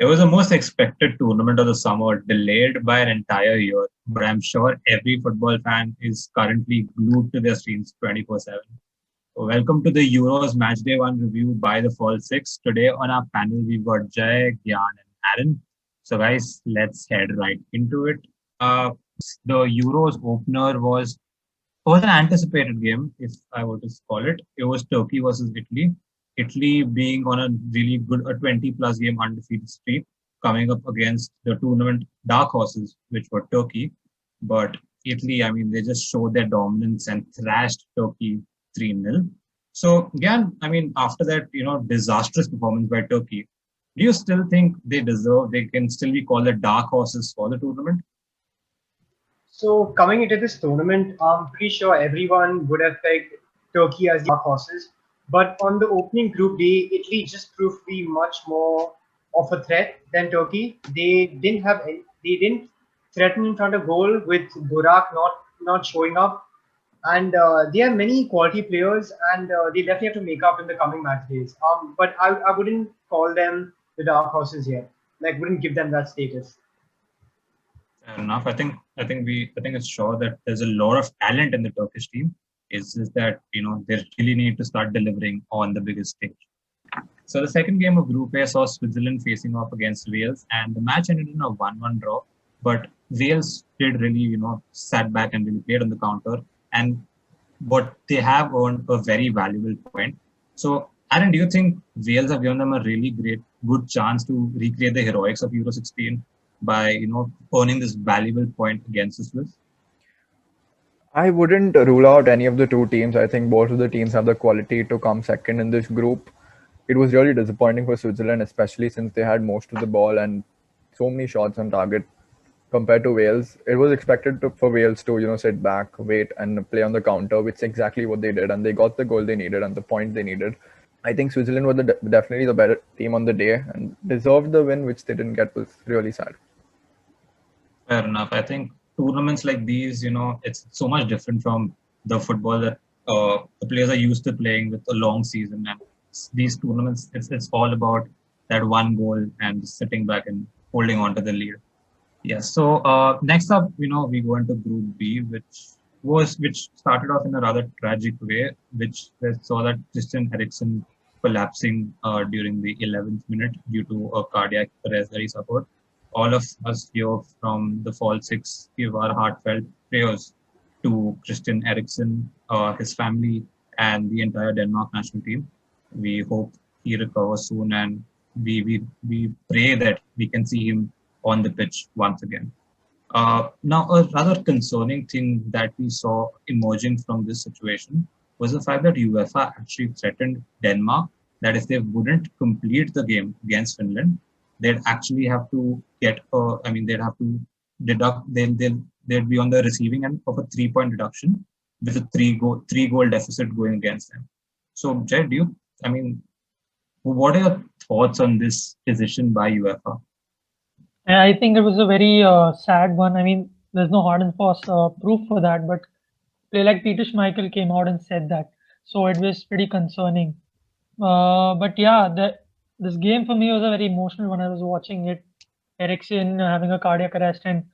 It was the most expected tournament of the summer, delayed by an entire year. But I'm sure every football fan is currently glued to their screens 24/7. Welcome to the Euros Matchday 1 review by the Fall 6. Today on our panel, we've got Jay, Gyan, and Aaron. So, guys, let's head right into it. Uh, the Euros opener was an anticipated game, if I were to call it. It was Turkey versus Italy. Italy being on a really good, a 20 plus game undefeated streak, coming up against the tournament dark horses, which were Turkey. But Italy, I mean, they just showed their dominance and thrashed Turkey 3-0. So, again, I mean, after that, disastrous performance by Turkey, do you still think they can still be called the dark horses for the tournament? So coming into this tournament, I'm pretty sure everyone would have pegged Turkey as the dark horses. But on the opening group day, Italy just proved to be much more of a threat than Turkey. They didn't threaten in front of goal with Burak not showing up, and they have many quality players, and they definitely have to make up in the coming match days. But I wouldn't call them the dark horses yet. Like wouldn't give them that status. Fair enough. I think it's sure that there's a lot of talent in the Turkish team. It's just that they really need to start delivering on the biggest stage. So the second game of Group A saw Switzerland facing off against Wales, and the match ended in a 1-1 draw. But Wales did really, sat back and really played on the counter, and what they have earned a very valuable point. So, Aaron, do you think Wales have given them a really good chance to recreate the heroics of Euro 16 by earning this valuable point against the Swiss? I wouldn't rule out any of the two teams. I think both of the teams have the quality to come second in this group. It was really disappointing for Switzerland, especially since they had most of the ball and so many shots on target compared to Wales. It was expected for Wales to, sit back, wait, and play on the counter, which is exactly what they did. And they got the goal they needed and the point they needed. I think Switzerland was definitely the better team on the day and deserved the win, which they didn't get. Was really sad. Fair enough. I think tournaments like these, it's so much different from the football that the players are used to playing with a long season. And these tournaments, it's all about that one goal and sitting back and holding on to the lead. Yes. So next up, we go into Group B, which started off in a rather tragic way, which saw that Christian Eriksen collapsing during the 11th minute due to a cardiac arrest that he suffered. All of us here from the Fall 6 give our heartfelt prayers to Christian Eriksen, his family, and the entire Denmark national team. We hope he recovers soon, and we pray that we can see him on the pitch once again. Now, a rather concerning thing that we saw emerging from this situation was the fact that UEFA actually threatened Denmark that if they wouldn't complete the game against Finland, they'd actually have to they'd have to deduct, they'd be on the receiving end of a 3-point deduction with a three goal deficit going against them. So, Jay, what are your thoughts on this decision by UEFA? I think it was a very sad one. I mean, there's no hard and fast proof for that, but play like Peter Schmeichel came out and said that, so it was pretty concerning. But yeah, this game for me was a very emotional one. I was watching it. Eriksen having a cardiac arrest, and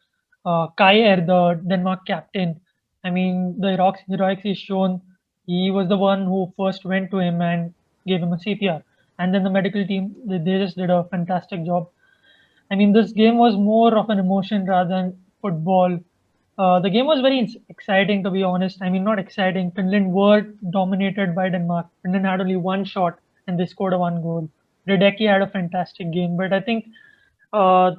Kyer, the Denmark captain. I mean, the heroics he's shown. He was the one who first went to him and gave him a CPR, and then the medical team they just did a fantastic job. I mean, this game was more of an emotion rather than football. The game was very exciting, to be honest. I mean, not exciting. Finland were dominated by Denmark. Finland had only one shot and they scored a one goal. Radecki had a fantastic game, but uh,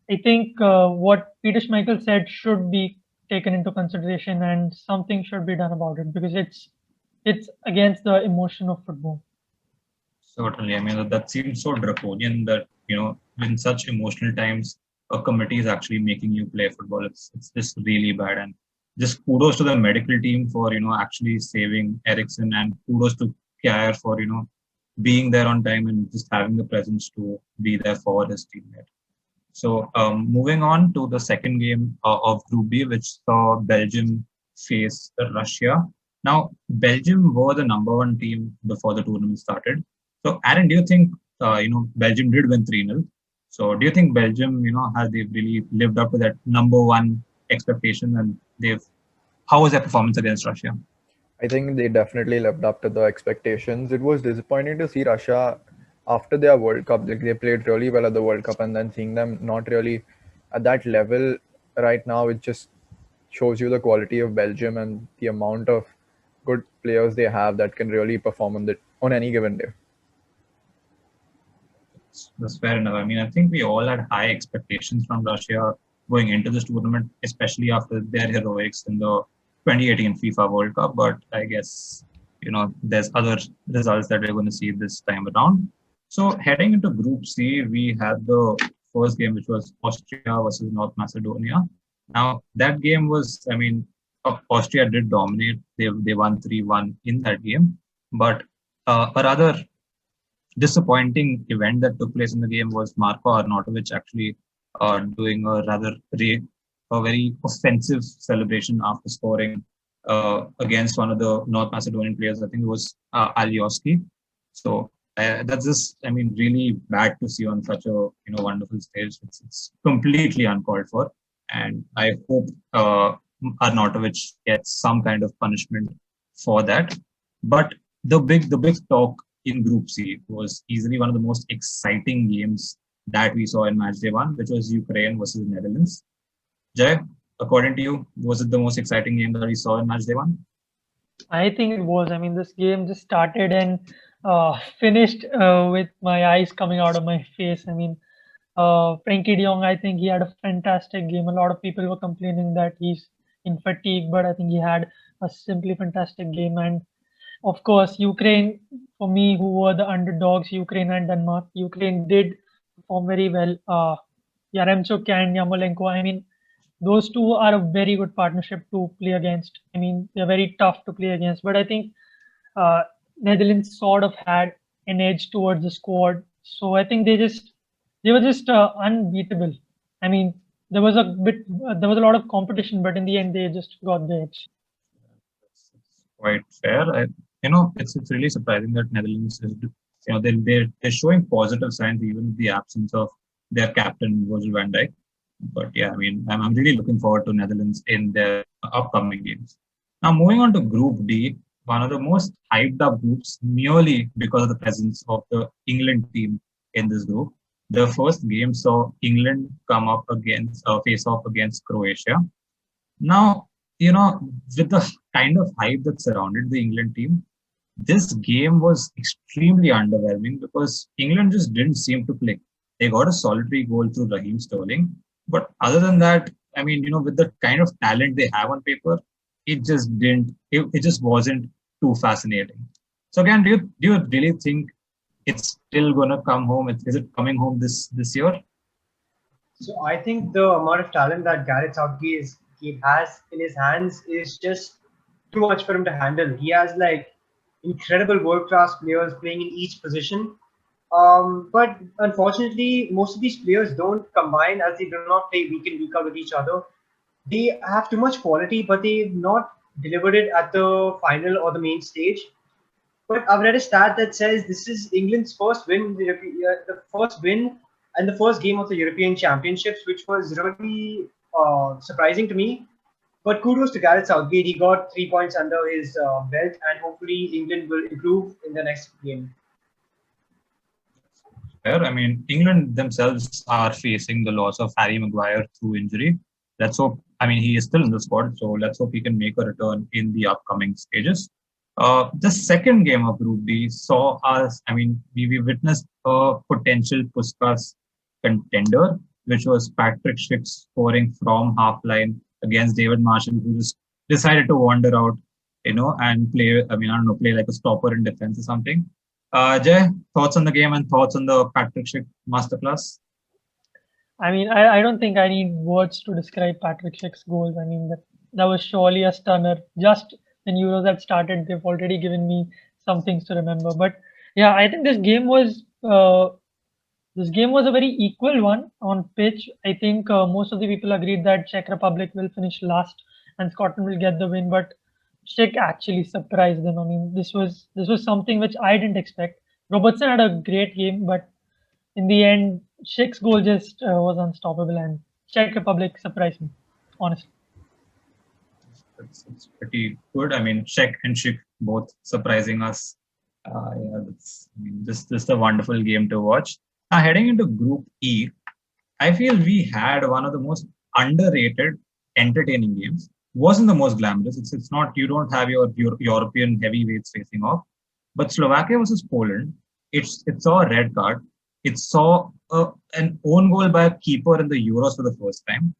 what Peter Schmeichel said should be taken into consideration, and something should be done about it because it's against the emotion of football. Certainly. I mean, that seems so draconian that, in such emotional times, a committee is actually making you play football. It's just really bad. And just kudos to the medical team for, actually saving Eriksen, and kudos to Kjaer for, being there on time and just having the presence to be there for his teammate. So moving on to the second game of Group B, which saw Belgium face Russia. Now, Belgium were the number one team before the tournament started. So, Aaron, do you think Belgium did win 3-0? So do you think Belgium, has they've really lived up to that number one expectation, and how was their performance against Russia? I think they definitely lived up to the expectations. It was disappointing to see Russia after their World Cup. Like they played really well at the World Cup, and then seeing them not really at that level right now, it just shows you the quality of Belgium and the amount of good players they have that can really perform on any given day. That's fair enough. I mean, I think we all had high expectations from Russia going into this tournament, especially after their heroics in the 2018 FIFA World Cup. But I guess, there's other results that we're going to see this time around. So heading into Group C, we had the first game, which was Austria versus North Macedonia. Now, that game was, I mean, Austria did dominate. They won 3-1 in that game. But a rather disappointing event that took place in the game was Marko Arnautovic actually doing a very offensive celebration after scoring against one of the North Macedonian players. I think it was Alioski. So that's just, I mean, really bad to see on such a wonderful stage. It's completely uncalled for, and I hope Arnautovic gets some kind of punishment for that. But the big talk in Group C was easily one of the most exciting games that we saw in match day one, which was Ukraine versus Netherlands. Jay, according to you, was it the most exciting game that we saw in match day one? I think it was. I mean, this game just started and finished with my eyes coming out of my face. I mean, Frankie de Jong, I think he had a fantastic game. A lot of people were complaining that he's in fatigue, but I think he had a simply fantastic game. And of course, Ukraine, for me, who were the underdogs, Ukraine and Denmark, Ukraine did perform very well. Yaremchuk and Yamolenko, I mean, those two are a very good partnership to play against. I mean, they're very tough to play against, but I think uh, Netherlands sort of had an edge towards the squad. So I think they were just unbeatable. I mean, there was a lot of competition, but in the end, they just got the edge. It's quite fair. It's really surprising that Netherlands is, they're showing positive signs even with the absence of their captain Virgil van Dijk. But yeah, I mean, I'm really looking forward to Netherlands in their upcoming games. Now, moving on to Group D, one of the most hyped up groups merely because of the presence of the England team in this group. The first game saw England come up against face off against Croatia. Now, with the kind of hype that surrounded the England team, this game was extremely underwhelming because England just didn't seem to play. They got a solitary goal through Raheem Sterling, but other than that, I mean, with the kind of talent they have on paper, it just didn't. It just wasn't too fascinating. So again, do you really think it's still gonna come home? Is it coming home this year? So I think the amount of talent that Gareth Southgate he has in his hands is just too much for him to handle. He has like incredible world class players playing in each position. But unfortunately, most of these players don't combine as they do not play week in, week out with each other. They have too much quality, but they've not delivered it at the final or the main stage. But I've read a stat that says this is England's first win, the first win and the first game of the European Championships, which was really surprising to me. But kudos to Gareth Southgate. He got 3 points under his belt, and hopefully England will improve in the next game. Fair. I mean, England themselves are facing the loss of Harry Maguire through injury. Let's hope. I mean, he is still in the squad, so let's hope he can make a return in the upcoming stages. The second game of Group D saw us. I mean, we witnessed a potential Puskas contender, which was Patrick Schick scoring from half line against David Marshall, who just decided to wander out, and play. I mean, I don't know, play like a stopper in defense or something. Jay, thoughts on the game and thoughts on the Patrick Schick masterclass? I mean, I don't think I need words to describe Patrick Schick's goals. I mean, that was surely a stunner. Just when Euros had started, they've already given me some things to remember. But yeah, I think this game was a very equal one on pitch. I think most of the people agreed that Czech Republic will finish last and Scotland will get the win. But Czech actually surprised them. I mean, this was something which I didn't expect. Robertson had a great game, but in the end, Czech's goal just was unstoppable, and Czech Republic surprised me, honestly. It's pretty good. I mean, Czech and Czech both surprising us. Yeah, this is a wonderful game to watch. Now, heading into Group E, I feel we had one of the most underrated, entertaining games. Wasn't the most glamorous. It's not. You don't have your European heavyweights facing off. But Slovakia versus Poland, it saw a red card. It saw an own goal by a keeper in the Euros for the first time,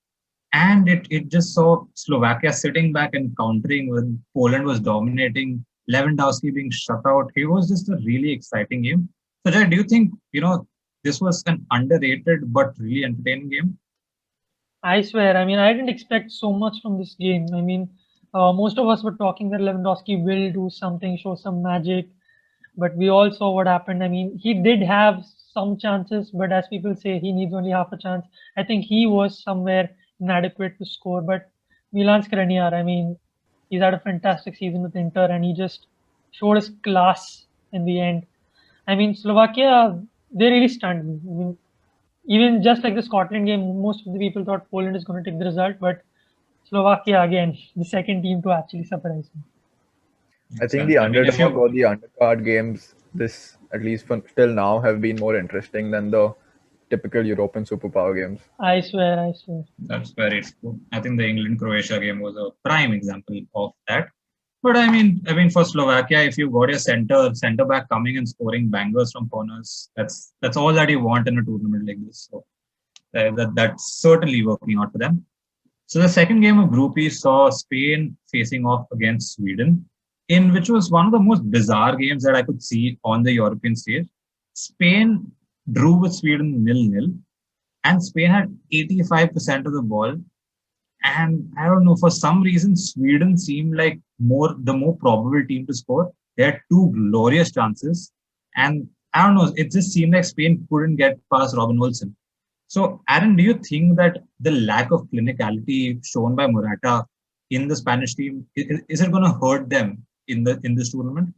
and it just saw Slovakia sitting back and countering when Poland was dominating. Lewandowski being shut out. It was just a really exciting game. So, Jay, do you think this was an underrated but really entertaining game? I swear, I mean, I didn't expect so much from this game. I mean, most of us were talking that Lewandowski will do something, show some magic, but we all saw what happened. I mean, he did have some chances, but as people say, he needs only half a chance. I think he was somewhere inadequate to score, but Milan Skriniar, I mean, he's had a fantastic season with Inter, and he just showed his class in the end. I mean, Slovakia, they really stunned me. I mean, even just like the Scotland game, most of the people thought Poland is going to take the result, but Slovakia again, the second team to actually surprise me. I think the underdog or the undercard games, this at least till now, have been more interesting than the typical European superpower games. I swear. That's very true. I think the England-Croatia game was a prime example of that. But I mean, for Slovakia, if you got your center back coming and scoring bangers from corners, that's all that you want in a tournament like this. So that's certainly working out for them. So the second game of Group E saw Spain facing off against Sweden, in which was one of the most bizarre games that I could see on the European stage. Spain drew with Sweden 0-0, and Spain had 85% of the ball. And I don't know, for some reason, Sweden seemed like the more probable team to score. They had two glorious chances. And I don't know, it just seemed like Spain couldn't get past Robin Olsen. So, Aaron, do you think that the lack of clinicality shown by Morata in the Spanish team, is it going to hurt them in this tournament?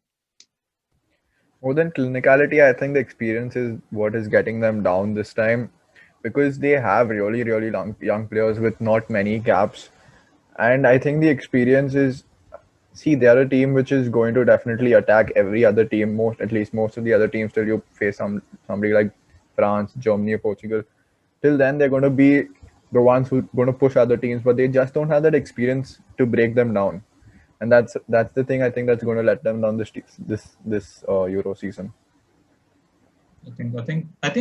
More than clinicality, I think the experience is what is getting them down this time, because they have really, really young players with not many gaps. And I think the experience is, see, they are a team which is going to definitely attack every other team, at least most of the other teams till you face somebody like France, Germany, or Portugal. Till then, they're going to be the ones who are going to push other teams, but they just don't have that experience to break them down. And that's the thing I think that's going to let them down this Euro season. I think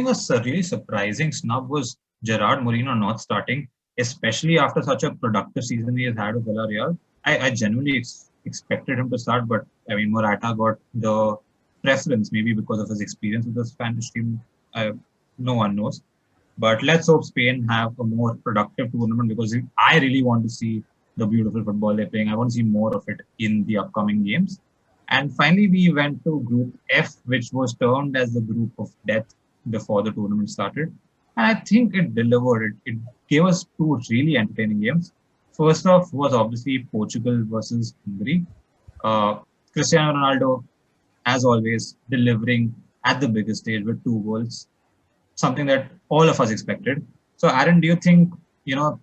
a really surprising snub was Gerard Moreno not starting, especially after such a productive season he has had with Villarreal. I genuinely expected him to start, but I mean Morata got the preference maybe because of his experience with the Spanish team. No one knows, but let's hope Spain have a more productive tournament, because I really want to see the beautiful football they're playing. I want to see more of it in the upcoming games. And finally, we went to Group F, which was termed as the group of death before the tournament started. And I think it delivered. It gave us two really entertaining games. First off was obviously Portugal versus Hungary. Cristiano Ronaldo, as always, delivering at the biggest stage with 2 goals, something that all of us expected. So, Aaron, do you think,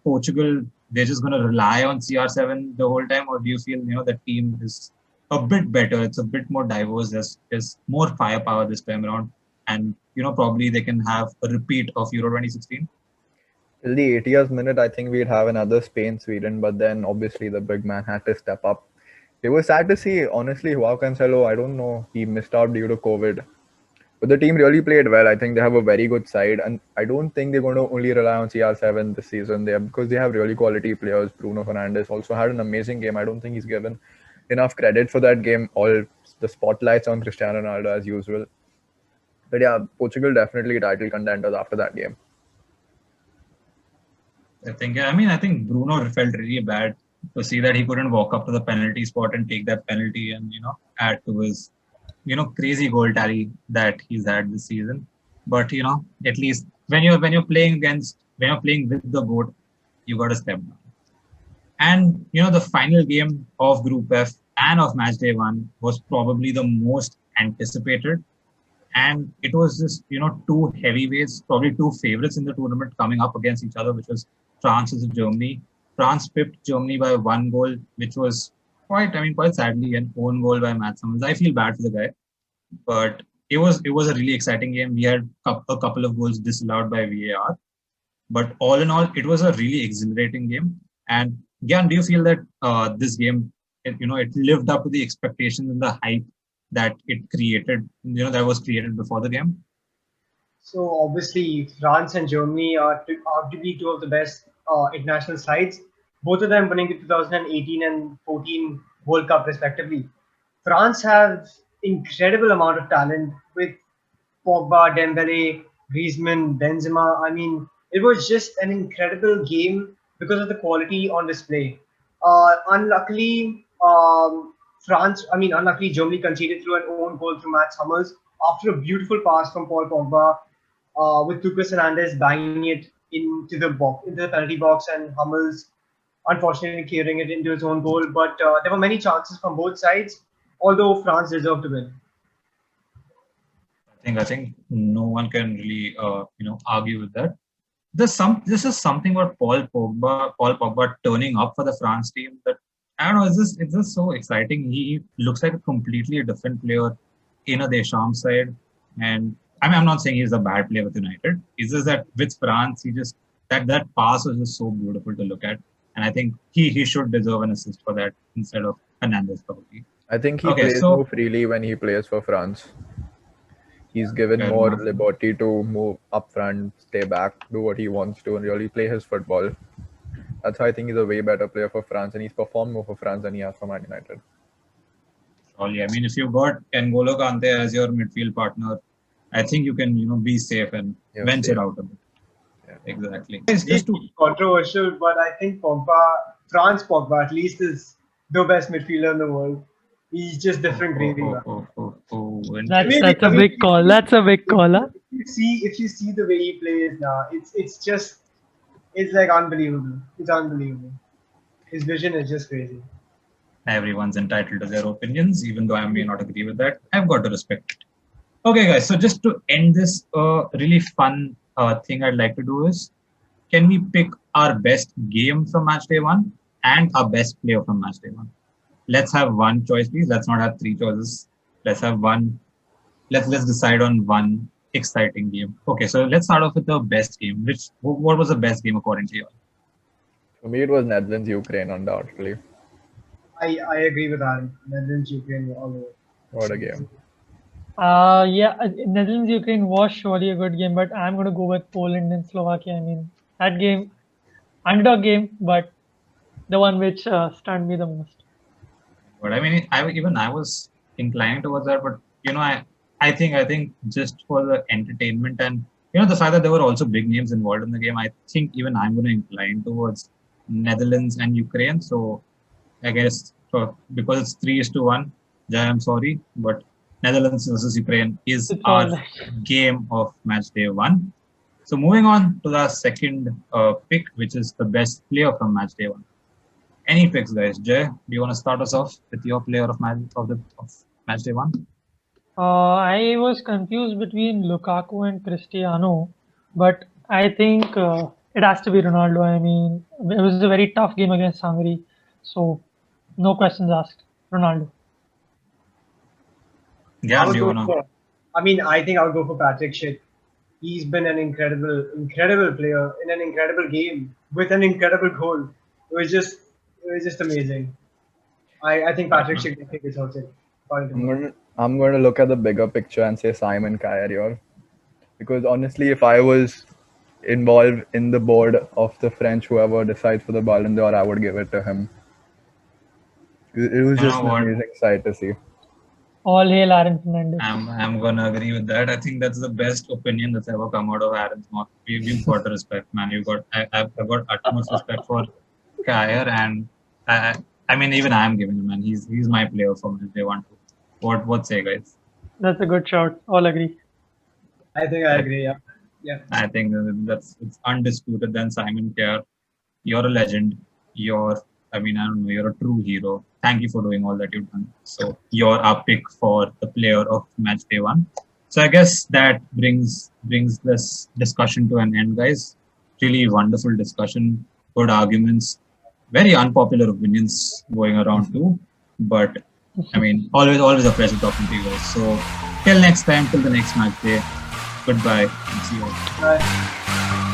Portugal, they're just going to rely on CR7 the whole time, or do you feel, the team is a bit better? It's a bit more diverse. There's more firepower this time around, and probably they can have a repeat of Euro 2016. Till the 80th minute, I think we'd have another Spain-Sweden, but then obviously the big man had to step up. It was sad to see, honestly, Joao Cancelo, I don't know, he missed out due to COVID. But the team really played well. I think they have a very good side, and I don't think they're going to only rely on CR7 this season because they have really quality players. Bruno Fernandes also had an amazing game. I don't think he's given enough credit for that game. All the spotlights on Cristiano Ronaldo as usual. But yeah, Portugal definitely title contenders after that game. I think Bruno felt really bad to see that he couldn't walk up to the penalty spot and take that penalty and add to his crazy goal tally that he's had this season. But at least when you're playing with the GOAT, you got to step down. And the final game of Group F and of Match Day 1 was probably the most anticipated. and it was just two heavyweights, probably two favorites in the tournament coming up against each other, which was France versus Germany. France pipped Germany by 1 goal, which was quite sadly an own goal by Matt Hummels. I feel bad for the guy, but it was a really exciting game. We had a couple of goals disallowed by VAR, but all in all, it was a really exhilarating game. And Gyan, do you feel that this game, it lived up to the expectations and the hype that it created, that was created before the game? So obviously, France and Germany are arguably two of the best international sides. Both of them winning the 2018 and 14 World Cup respectively. France have incredible amount of talent with Pogba, Dembele, Griezmann, Benzema. I mean, it was just an incredible game because of the quality on display. Unluckily, unluckily, Germany conceded through an own goal through Mats Hummels after a beautiful pass from Paul Pogba, with Lucas Hernandez banging it into the penalty box, and Hummels unfortunately clearing it into his own goal. But there were many chances from both sides, although France deserved to win. I think no one can really argue with that. This is something about Paul Pogba turning up for the France team that I don't know. It's just so exciting. He looks like a completely different player in a Deschamps side, and I'm not saying he's a bad player with United. It's just that with France, he just that pass was just so beautiful to look at, and I think he should deserve an assist for that instead of Hernandez probably. I think he Okay, plays so more freely when he plays for France. He's given fair more enough. liberty to move up front, stay back, do what he wants to, and really play his football. That's why I think he's a way better player for France, and he's performed more for France than he has for Man United. Surely, I mean, if you've got N'Golo Kante as your midfield partner, I think you can be safe and You're venture safe. out a bit. Yeah. Exactly. It's just to Controversial, but I think France Pogba at least is the best midfielder in the world. He's just different gravy. Man. That's a big call. That's a big call. Huh? If you see the way he plays now, it's like unbelievable. It's unbelievable. His vision is just crazy. Everyone's entitled to their opinions, even though I may not agree with that. I've got to respect it. Okay, guys. So just to end this really fun thing I'd like to do is, can we pick our best game from match day 1 and our best player from match day 1? Let's have one choice, please. Let's not have 3 choices. Let's have one. Let's decide on one exciting game. Okay, so let's start off with the best game. What was the best game according to you? For me, it was Netherlands-Ukraine, undoubtedly. I agree with Aaron. Netherlands, Ukraine, all over. What a game. Netherlands Ukraine was surely a good game, but I'm going to go with Poland and Slovakia. I mean, that game, underdog game, but the one which stunned me the most. But I mean, I was inclined towards that, but I think just for the entertainment and the fact that there were also big names involved in the game, I think even I'm going to incline towards Netherlands and Ukraine. So I guess because it's 3-1, Jai, I'm sorry, but Netherlands versus Ukraine is It's all our right. game of match day 1. So moving on to the second pick, which is the best player from match day 1. Any picks, guys? Jay, do you want to start us off with your player of match day 1? I was confused between Lukaku and Cristiano, but I think it has to be Ronaldo. I mean, it was a very tough game against Hungary, so no questions asked. Ronaldo. Yeah, do you I wanna? think I would go for Patrick Schick. He's been an incredible player in an incredible game with an incredible goal. It was just amazing. I think Patrick Schick definitely deserves it. I'm going to look at the bigger picture and say Simon Kjaer, because honestly, if I was involved in the board of the French, whoever decides for the Ballon d'Or, I would give it to him. It was just an amazing sight to see. All hail Aaron Fernandez. I'm gonna agree with that. I think that's the best opinion that's ever come out of Aaron's mouth. You've got to respect, man. I've got utmost respect for Kjaer, and I mean even I'm giving him, man. He's my player from if they want to. What say, guys? That's a good shout. All agree. I think I agree. Yeah. I think it's undisputed. Then Simon Kjaer, you're a legend. You're a true hero. Thank you for doing all that you've done. So you're our pick for the player of match day 1. So I guess that brings this discussion to an end, guys. Really wonderful discussion, good arguments, very unpopular opinions going around too. But I mean, always a pleasure talking to you guys. So till next time, till the next match day. Goodbye and see you all. Bye.